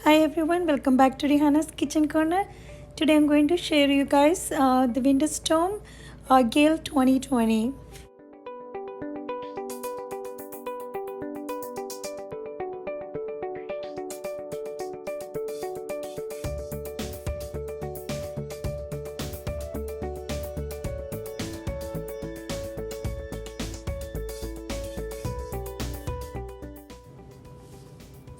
Hi everyone, welcome back to Rihanna's Kitchen Corner. Today I'm going to share you guys the winter storm Gale 2020.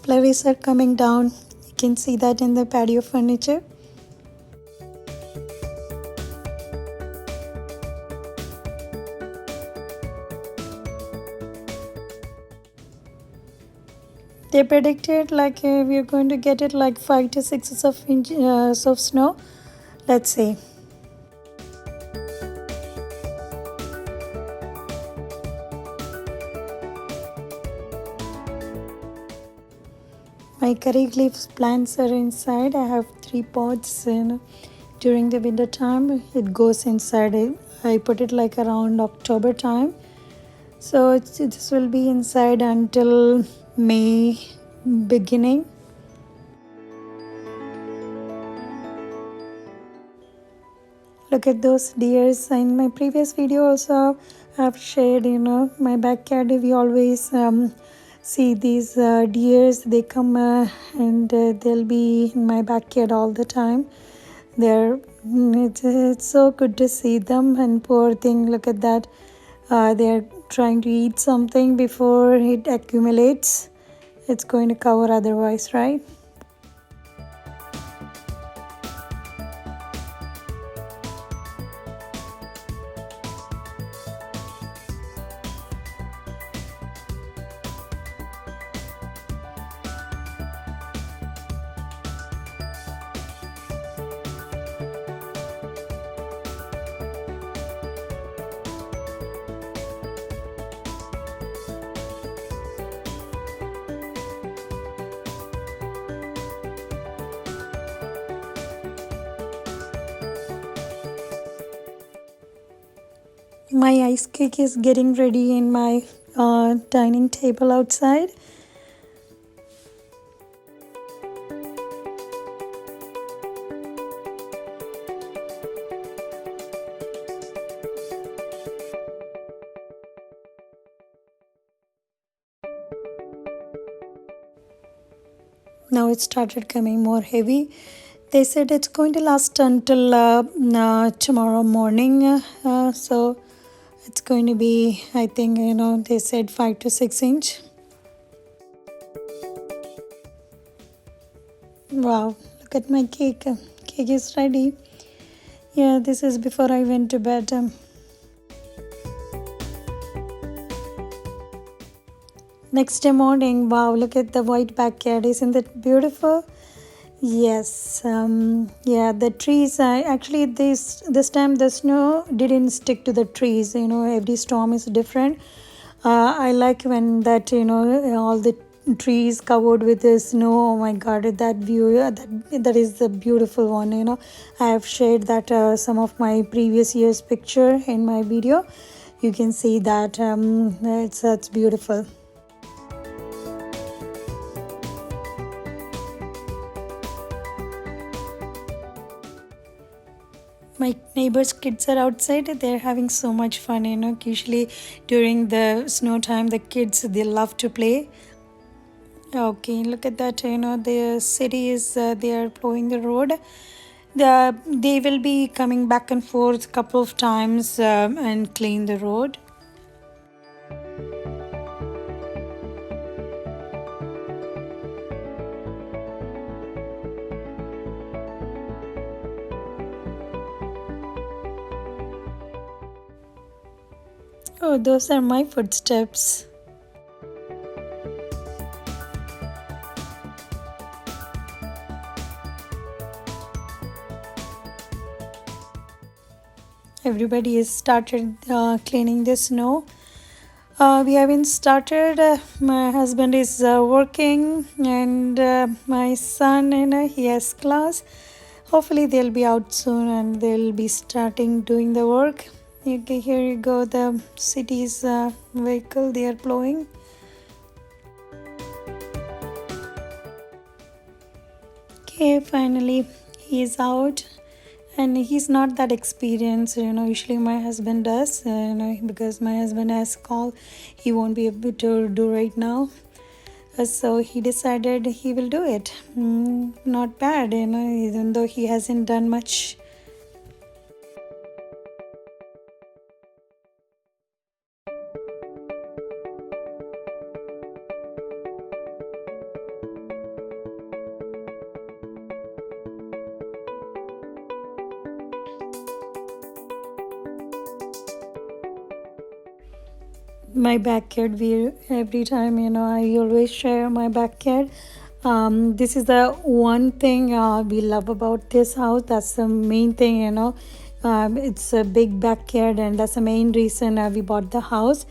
Flurries are coming down. You can see that in the patio furniture. They predicted like we're going to get it like 5 to 6 inches of snow. Let's see. My curry leaves plants are inside. I have 3 pots in. During the winter time, it goes inside. I put it like around October time. So this will be inside until May beginning. Look at those deers. In my previous video also I've shared, my backyard. We always see these deers. They come and they'll be in my backyard all the time. It's so good to see them, and poor thing, look at that. They're trying to eat something before it accumulates. It's going to cover otherwise, right? My ice cake is getting ready in my dining table outside. Now it started coming more heavy. They said it's going to last until tomorrow morning. So it's going to be, I think, they said 5 to 6 inch. Wow, look at my cake. Cake is ready. Yeah, this is before I went to bed. Next day morning, wow, look at the white backyard. Isn't that beautiful? Yes, yeah, the trees. Actually, this time the snow didn't stick to the trees. Every storm is different. I like when that all the trees covered with the snow. Oh my God, that view, that is the beautiful one. I have shared that some of my previous year's picture in my video. You can see that that's beautiful. My neighbors' kids are outside. They're having so much fun. Usually during the snow time, the kids, they love to play. Okay, look at that. The city is they are plowing the road. They will be coming back and forth a couple of times and clean the road. Oh, those are my footsteps. Everybody has started cleaning the snow. We haven't started. My husband is working, and my son, he has class. Hopefully they'll be out soon and they'll be starting doing the work. Okay, here you go, the city's vehicle they are plowing. Okay, finally he's out, and he's not that experienced. Usually my husband does. Because my husband has called, he won't be able to do right now. So he decided he will do it. Not bad, even though he hasn't done much. My backyard view every time, I always share my backyard. This is the one thing we love about this house. That's the main thing. It's a big backyard, and that's the main reason we bought the house.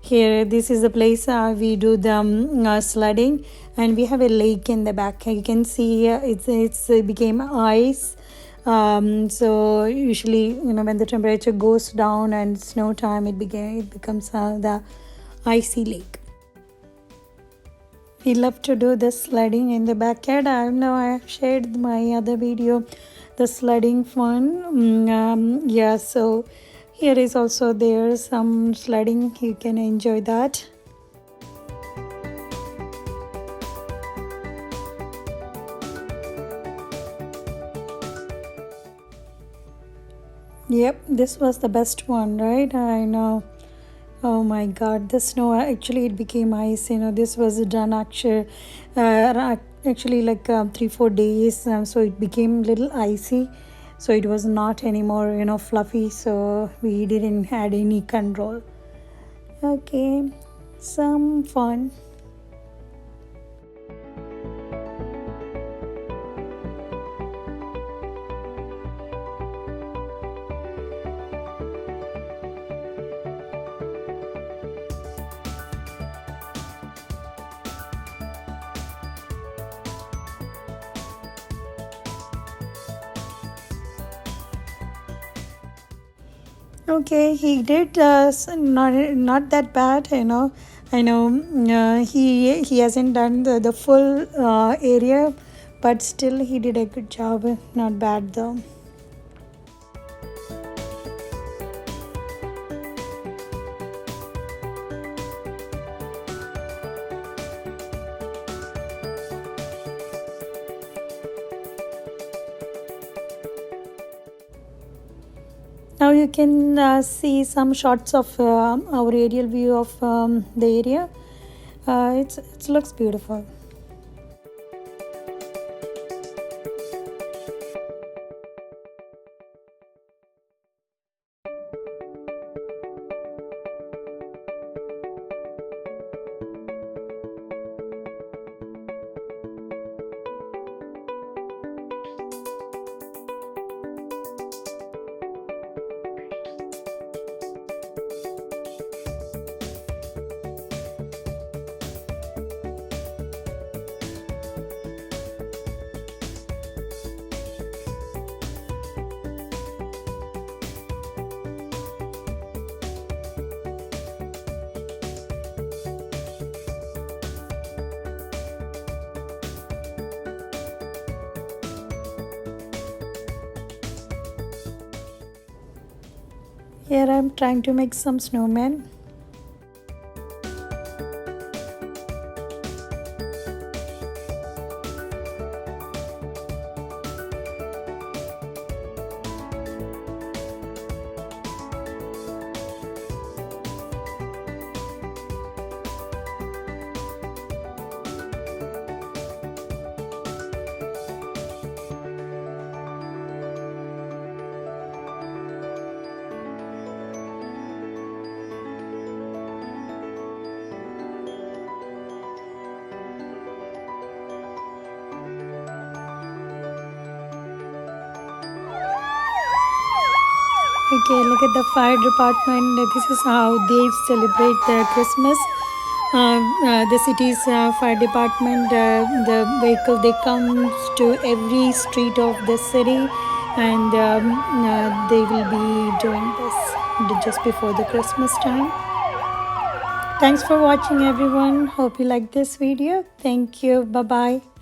Here, this is the place we do the sledding, and we have a lake in the back. You can see it became ice. So usually, when the temperature goes down and snow time, it becomes the icy lake. We love to do the sledding in the backyard. I know I have shared my other video, the sledding fun. Yeah, so here is also there some sledding. You can enjoy that. Yep, this was the best one, right? I know. Oh my god, the snow actually it became ice. This was done actually like 3-4 days, so it became little icy. So it was not anymore fluffy. So we didn't add any control. Okay, some fun. Okay, he did not that bad. I know he hasn't done the full area, but still he did a good job. Not bad though. Now you can see some shots of our aerial view of the area. It looks beautiful. Here I'm trying to make some snowmen. Okay, look at the fire department. This is how they celebrate their Christmas. The city's fire department, the vehicle, they come to every street of the city, and they will be doing this just before the Christmas time. Thanks for watching, everyone. Hope you like this video. Thank you. Bye-bye.